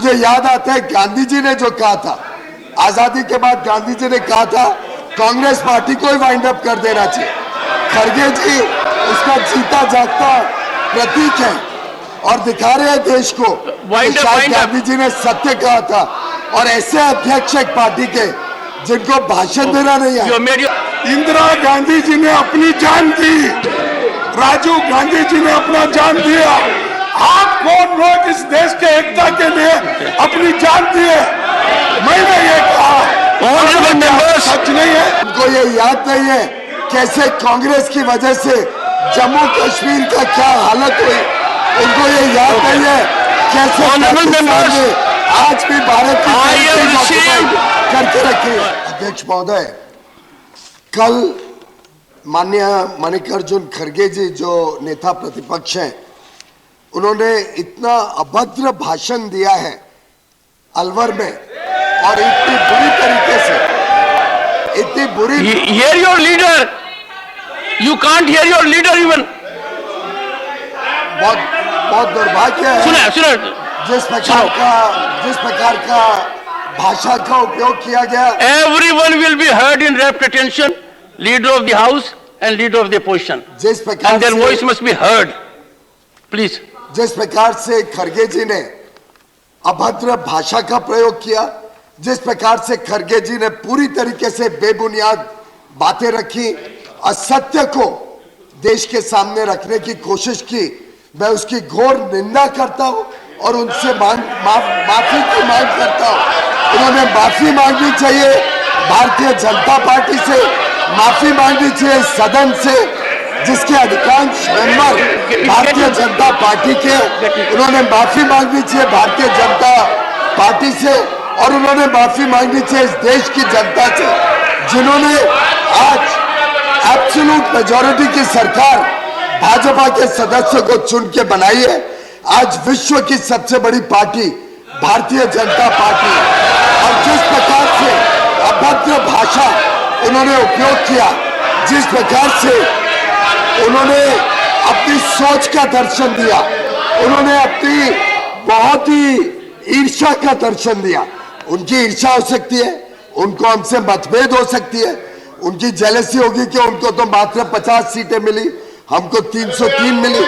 मुझे याद आता है गांधी जी ने जो कहा था, आजादी के बाद गांधी जी ने कहा था कांग्रेस पार्टी को ही वाइंड अप कर देना चाहिए। खड़गे जी उसका जीता जागता प्रतीक है और दिखा रहे हैं देश को शायद गांधी जी ने सत्य कहा था। और ऐसे अध्यक्ष एक पार्टी के जिनको भाषण देना नहीं है। इंदिरा गांधी जी ने अपनी जान दी, राजीव गांधी जी ने अपना जान दिया। आप कौन लोग इस देश के एकता के लिए अपनी जान दिए? मैंने ये कहा सच नहीं है। उनको ये याद नहीं है कैसे कांग्रेस की वजह से जम्मू कश्मीर का क्या हालत हुई। उनको ये याद नहीं है कैसे आज भी भारत की करके रखी। अध्यक्ष महोदय, कल माननीय मल्लिकार्जुन खड़गे जी जो नेता प्रतिपक्ष हैं, उन्होंने इतना अभद्र भाषण दिया है अलवर में और इतनी बुरी तरीके से, इतनी बुरी। Hear your leader. You can't hear your leader even. बहुत दुर्भाग्य है। सुनो जिस प्रकार का भाषा का उपयोग किया गया। Everyone will be heard in rapt attention. Leader of the house and leader of the opposition. जिस प्रकार and their voice must be heard. Please. जिस प्रकार से खड़गे जी ने अभद्र भाषा का प्रयोग किया, जिस प्रकार से खड़गे जी ने पूरी तरीके से बेबुनियाद बातें रखी, असत्य को देश के सामने रखने की कोशिश की, मैं उसकी घोर निंदा करता हूं और उनसे माफी की मांग करता हूं। उन्होंने माफी मांगनी चाहिए भारतीय जनता पार्टी से, माफी मांगनी चाहिए सदन से जिसके अधिकांश मेंबर भारतीय जनता पार्टी के। उन्होंने माफी मांगनी चाहिए भारतीय जनता पार्टी से और उन्होंने माफी मांगनी चाहिए इस देश की जनता से जिन्होंने आज एब्सोल्यूट मेजॉरिटी की सरकार भाजपा के सदस्यों को चुन के बनाई है। आज विश्व की सबसे बड़ी पार्टी भारतीय जनता पार्टी, और जिस प्रकार से अभद्र भाषा उन्होंने उपयोग किया, जिस प्रकार से उन्होंने अपनी सोच का दर्शन दिया, उन्होंने अपनी बहुत ही ईर्ष्या का दर्शन दिया। उनकी ईर्ष्या हो सकती है, उनको हमसे मतभेद हो सकती है, उनकी जेलसी होगी कि उनको तो मात्र 50 सीटें मिली, हमको 303 मिली।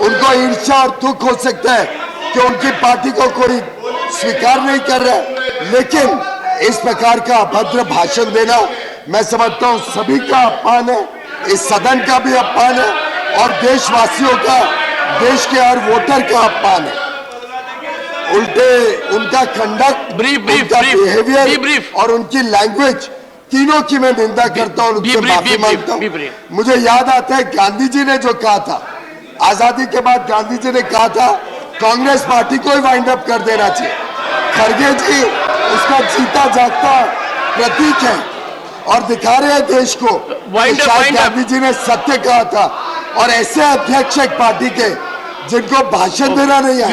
उनको ईर्ष्या और दुख हो सकता है कि उनकी पार्टी को कोई स्वीकार नहीं कर रहा है, लेकिन इस प्रकार का अभद्र भाषण देना मैं समझता हूं सभी का अपमान है, इस सदन का भी अपमान है और देशवासियों का, देश के हर वोटर का अपमान है। उल्टे उनका कंडक्ट, उनका बिहेवियर और उनकी लैंग्वेज तीनों की मैं निंदा करता हूं, उनसे माफी मांगता हूं। मुझे याद आता है गांधी जी ने जो कहा था, आजादी के बाद गांधी जी ने कहा था कांग्रेस पार्टी को ही वाइंड अप कर देना चाहिए। खड़गे जी उसका जीता जागता प्रतीक है और दिखा रहे हैं देश को शायद गांधी जी ने सत्य कहा था। और ऐसे अध्यक्ष एक पार्टी के जिनको भाषण देना नहीं है,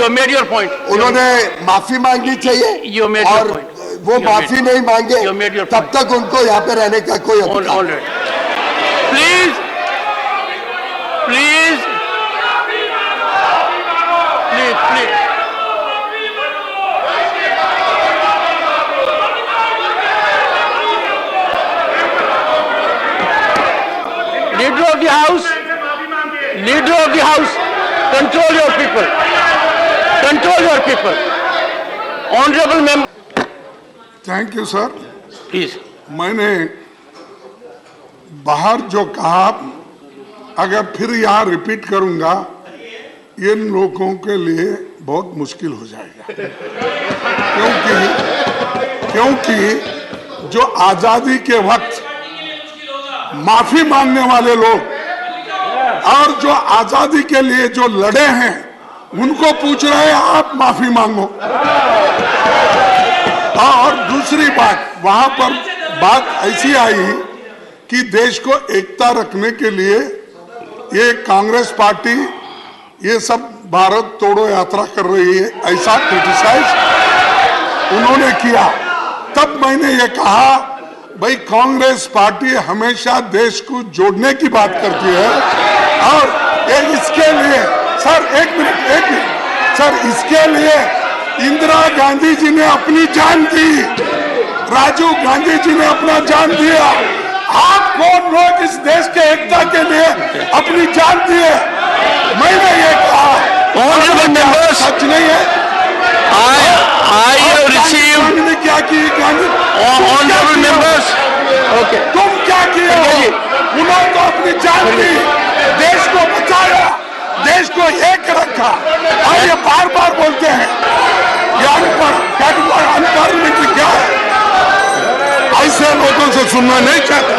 उन्होंने माफी मांगनी चाहिए और वो माफी नहीं मांगे तब तक उनको यहाँ पे रहने का कोई अधिकार। Please please please please Leader of the house, leader of the house, control your people, control your people. Honorable member. Thank you sir. Please. मैंने बाहर जो कहा अगर फिर यहाँ रिपीट करूंगा इन लोगों के लिए बहुत मुश्किल हो जाएगा, क्योंकि जो आजादी के वक्त माफी मांगने वाले लोग और जो आजादी के लिए जो लड़े हैं उनको पूछ रहे हैं आप माफी मांगो। और दूसरी बात, वहां पर बात ऐसी आई कि देश को एकता रखने के लिए ये कांग्रेस पार्टी ये सब भारत तोड़ो यात्रा कर रही है, ऐसा क्रिटिसाइज उन्होंने किया। तब मैंने ये कहा भाई कांग्रेस पार्टी हमेशा देश को जोड़ने की बात करती है और इसके लिए सर एक मिनट सर, इसके लिए इंदिरा गांधी जी ने अपनी जान दी, राजीव गांधी जी ने अपना जान दिया। आप कौन लोग इस देश के एकता के लिए अपनी जान दिए? मैंने ये कहा, Honorable members, सच नहीं है। I have received, गांधी ने क्या की? honorable members, okay. तुम क्या किए हो? उन्होंने तो अपनी जान दी, देश को बचाया, देश को एक रखा, और ये बार बार बोलते हैं ये अनपार्लियामेंट्री क्या है? ऐसे लोगों से सुनना नहीं चाहते।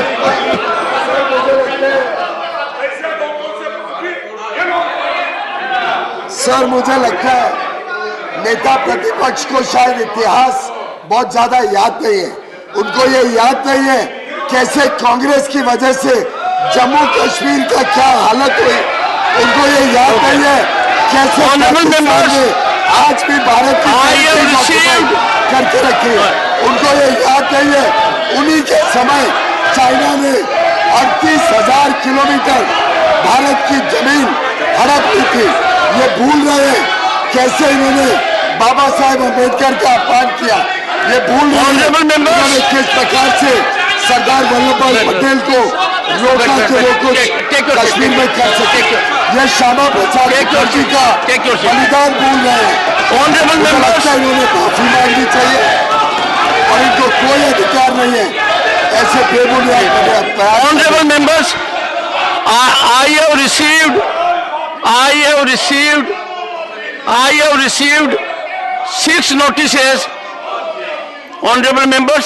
सर मुझे लगता है नेता प्रतिपक्ष को शायद इतिहास बहुत ज्यादा याद नहीं है। उनको ये याद नहीं है कैसे कांग्रेस की वजह से जम्मू कश्मीर का क्या हालत हुई। उनको ये याद नहीं है कैसे पाकिस्तान ने आज भी भारत की करके रखी है। उनको ये याद नहीं है उन्हीं के समय चाइना ने 38,000 किलोमीटर भारत की जमीन हड़प ली थी। ये भूल रहे हैं कैसे इन्होंने बाबा साहेब अम्बेडकर का अपमान किया। ये भूल रहे हैं इन्होंने किस प्रकार से सरदार वल्लभ भाई पटेल को रोका के रोको कश्मीर में कर सके। ये श्यामा प्रसाद मुखर्जी का बलिदान भूल रहे हैं। मुझे लगता है इन्होंने माफी मांगनी चाहिए और इनको कोई अधिकार नहीं है ऐसे बेबुनियाद। Honorable members, I have received 6 notices, honorable members.